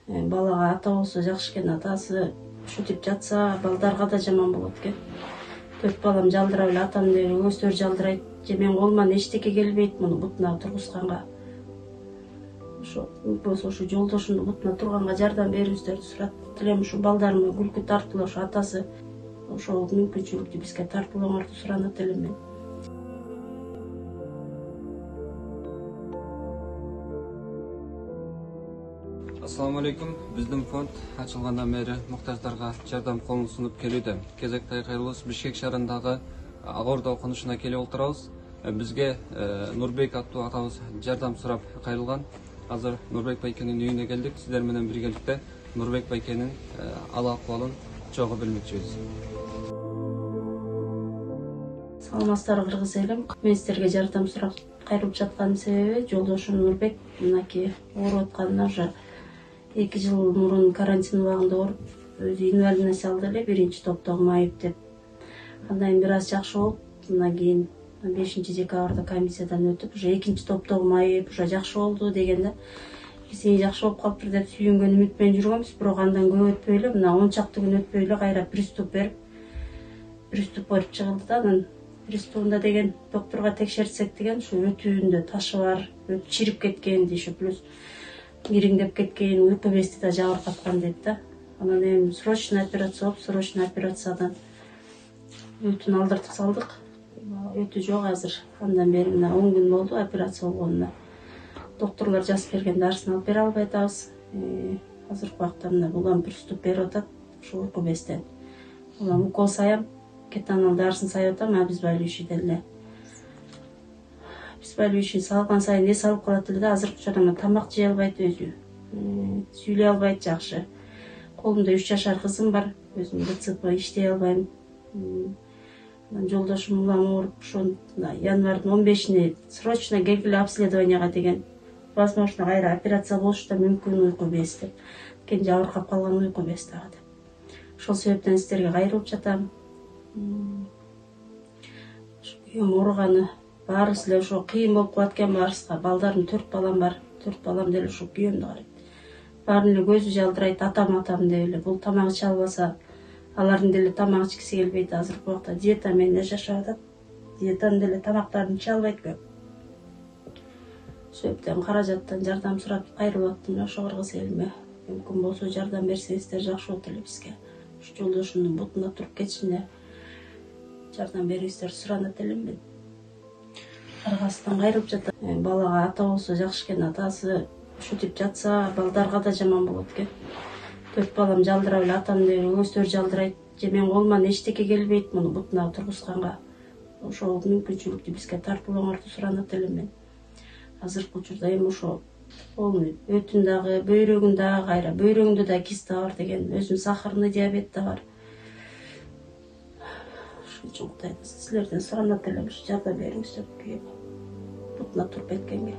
Балага ата болсо жакшы экен, атасы ушинтип жатса балдарга да жаман болот экен. 4 балам жалдырап эле атам деп өздөр жалдырайт же менин колуман эчтеке келбейт муну бутуна тургузганга. Ошо болсо ушу жолдошумдун бутуна турганга жардам бериңиздерди сурап элем. Ушу балдарыма күлкү тартуулоо, ушу атасы ошол мүмкүнчүлүктү бизге тартуулооңорду суранат элем мен. Assalamu alaikum. Биздин фонд ачылгандан бери муктаждарга жардам колун сунуп келүүдө. Кезекте айкайлыбыз Бишкек шаарындагы Ак Ордо окунушуна келип отурабыз. Бизге Нурбек аттуу атабыз жардам сурап кайрылган. Азыр Нурбек байкенин үйүнө келдик. Сиздер менен биргеликте Нурбек байкенин ал акыбалын чогуу билмекчибиз. Саламатсыздар кыргыз элим. Мен сиздерге жардам сурап кайрылып жаткан себеби жолдошум Нурбек мынакей ооруп атканына уже 2 жыл мурун карантин убагында ооруп, өзү инвалидность алды эле, 1-топтогу майып деп. Андан кийин бир аз жакшы болуп, андан кийин 5-декабрда комиссиядан өтүп, уже 2-топтогу майып, уже жакшы болду дегенде, биз жакшы болуп калыптыр деп сүйүнгөн үмүт менен жүргөнбүз, бирок андан көп өтпөй эле, мына 10 чакты күн өтпөй эле кайра приступ берип чыгылды да. Анан приступунда деген доктурга текшертсек деген ушу өтүүндө ташы бар, чирип кеткен дейши, плюс ириңдеп кеткен, уйку бести да жабыркаткан дейт да. Анан эми срочный операция болуп, срочный операциядан өтүн алдыртып салдык. Өтү жок азыр. Андан бери мына 10 күн болду операция болгонуна. Докторлор жазып берген дарысын алып бере албай атабыз. Азыркы убакта мына булам приступ берип атат, ушу уйку бестен. Улам укол саям, кетанол дарысын сайып атам, обезболивающий деле. Обезболивающий салган сайын эс алып калат эле да, азыркы учурда тамак жей албайт өзү. Сүйлөй албайт жакшы. Колумда 3 жашар кызым бар, өзүм ДЦП иштей албайм. Жолдошум улам ооруп, ошон январдын 15-ине срочно келгиле обследованияга деген. Возможно, кайра операция болушу да мүмкүн, уйку без деп. Кен жабыркап калган уйку без дагы деп. Ошол себептен сиздерге кайрылып жатам. Күйөөм ооруганы баарыбыз эле ошо кыйын болуп калат экен баарыбызга. Балдарым 4 балам бар. 4 балам деле ошо күйөөмдү карайт. Баарын эле көзү жалдырайт, атам деп эле. Бул тамак иче албаса, алардын деле тамак ичкиси келбейт. Азыркы убакта диета менен жашап атат. Диетаны деле тамактарын иче албайт көп. Себептен каражаттан жардам сурап кайрылып аттым ошо кыргыз элиме. Мүмкүн болсо жардам берсеңиздер жакшы болот эле бизге. Ушу жолдошумдун бутуна туруп кетишине жардам бериңиздер суранат элем мен. Аргасынан кайрылып жатат. Балага ата болсо жакшы экен, атасы ушинтип жатса балдарга да жаман болот экен. 4 балам жалдырап эле атам деп өздөрү жалдырайт же менин колуман эчтеке келбейт муну бутуна тургузганга. Ошол мүмкүнчүлүктү бизге тартуулооңорду суранат элем мен. Азыркы учурда эми ошо өтүн дагы, бөйрөгүн дагы, кайра бөйрөгүндө да киста бар деген, өзүм сахарный диабет да бар. Ушунчалык силерден суранат элем, жардам бериңиздер бутуна туруп кеткенге.